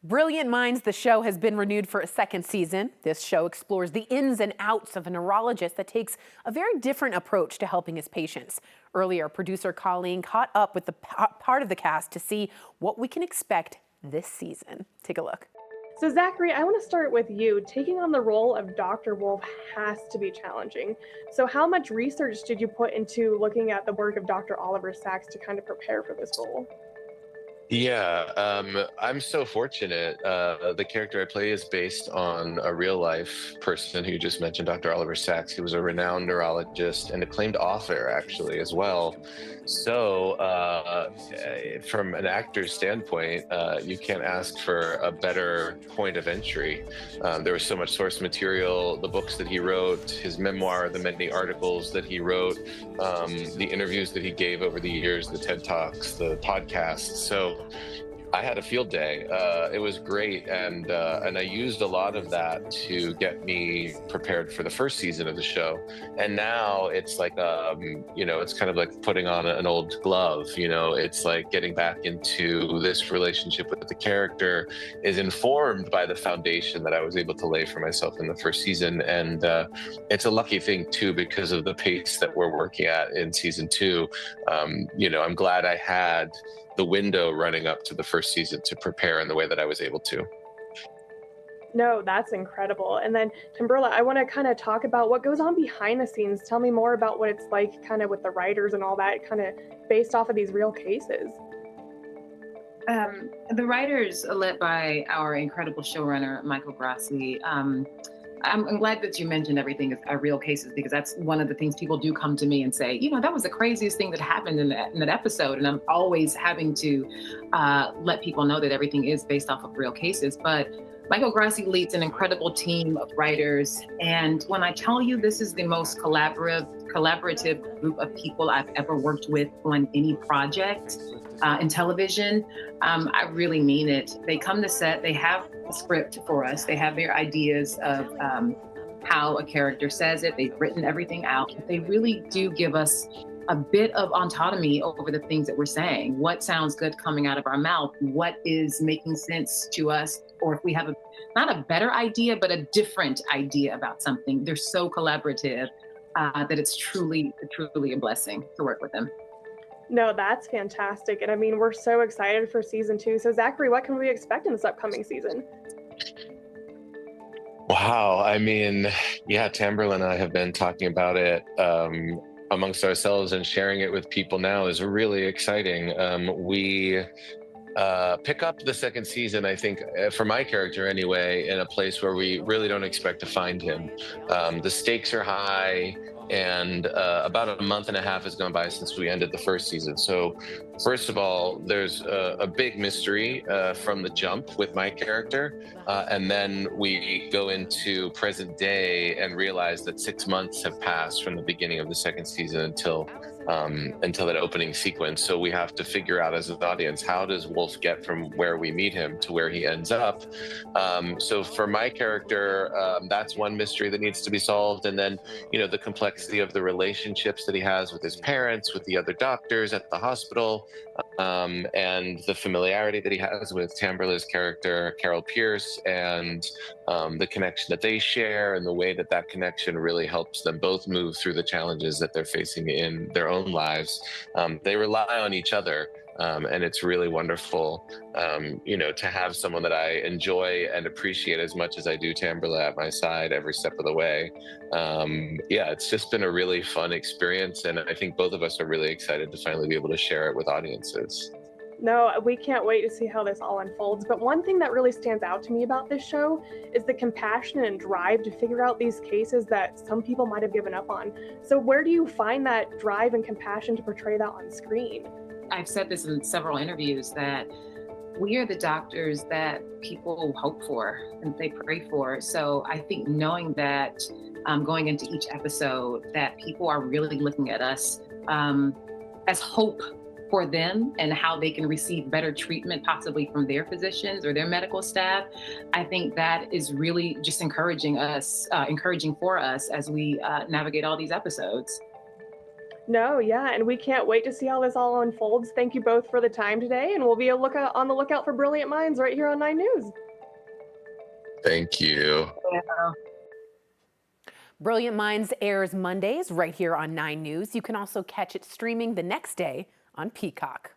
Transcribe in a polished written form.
Brilliant Minds, the show has been renewed for a second season. This show explores the ins and outs of a neurologist that takes a very different approach to helping his patients. Earlier, producer Colleen caught up with the part of the cast to see what we can expect this season. Take a look. So Zachary, I want to start with you. Taking on the role of Dr. Wolf has to be challenging. So how much research did you put into looking at the work of Dr. Oliver Sacks to kind of prepare for this role? Yeah, I'm so fortunate. The character I play is based on a real life person who you just mentioned, Dr. Oliver Sacks. He was a renowned neurologist and acclaimed author, actually, as well. So, from an actor's standpoint, you can't ask for a better point of entry. There was so much source material, the books that he wrote, his memoir, the many articles that he wrote, the interviews that he gave over the years, the TED Talks, the podcasts. So I had a field day. It was great, and I used a lot of that to get me prepared for the first season of the show. And now it's like, it's kind of like putting on an old glove. It's like getting back into this relationship with the character is informed by the foundation that I was able to lay for myself in the first season. And it's a lucky thing too, because of the pace that we're working at in season 2. I'm glad I had the window running up to the first season to prepare in the way that I was able to. No, that's incredible. And then Timberla, I want to kind of talk about what goes on behind the scenes. Tell me more about what it's like kind of with the writers and all that, kind of based off of these real cases. The writers are led by our incredible showrunner, Michael Grassi. I'm glad that you mentioned everything are real cases, because that's one of the things people do come to me and say, that was the craziest thing that happened in that episode. And I'm always having to let people know that everything is based off of real cases. But Michael Grassi leads an incredible team of writers. And when I tell you this is the most collaborative group of people I've ever worked with on any project in television, I really mean it. They come to set, they have a script for us, they have their ideas of how a character says it, they've written everything out. They really do give us a bit of autonomy over the things that we're saying. What sounds good coming out of our mouth? What is making sense to us? Or if we have not a better idea, but a different idea about something. They're so collaborative that it's truly a blessing to work with them. No, that's fantastic. And I mean, we're so excited for season 2. So Zachary, what can we expect in this upcoming season? Wow. I mean, yeah, Tamberla and I have been talking about it amongst ourselves, and sharing it with people now is really exciting. We pick up the second season, I think, for my character anyway, in a place where we really don't expect to find him. The stakes are high, and about a month and a half has gone by since we ended the first season. So first of all, there's a big mystery from the jump with my character, and then we go into present day and realize that 6 months have passed from the beginning of the second season until that opening sequence. So we have to figure out as an audience, how does Wolf get from where we meet him to where he ends up? So for my character, that's one mystery that needs to be solved. And then, the complexity of the relationships that he has with his parents, with the other doctors at the hospital, and the familiarity that he has with Tamberla's character, Carol Pierce, and the connection that they share, and the way that connection really helps them both move through the challenges that they're facing in their own lives. They rely on each other. And it's really wonderful, to have someone that I enjoy and appreciate as much as I do Tamberla at my side every step of the way. It's just been a really fun experience, and I think both of us are really excited to finally be able to share it with audiences. No, we can't wait to see how this all unfolds. But one thing that really stands out to me about this show is the compassion and drive to figure out these cases that some people might have given up on. So where do you find that drive and compassion to portray that on screen? I've said this in several interviews that we are the doctors that people hope for and they pray for. So I think knowing that going into each episode, that people are really looking at us as hope for them and how they can receive better treatment, possibly from their physicians or their medical staff. I think that is really just encouraging for us as we navigate all these episodes. No, yeah, and we can't wait to see how this all unfolds. Thank you both for the time today, and we'll be on the lookout for brilliant minds right here on 9 News. Thank you. Yeah. Brilliant Minds airs Mondays right here on 9 News. You can also catch it streaming the next day on Peacock.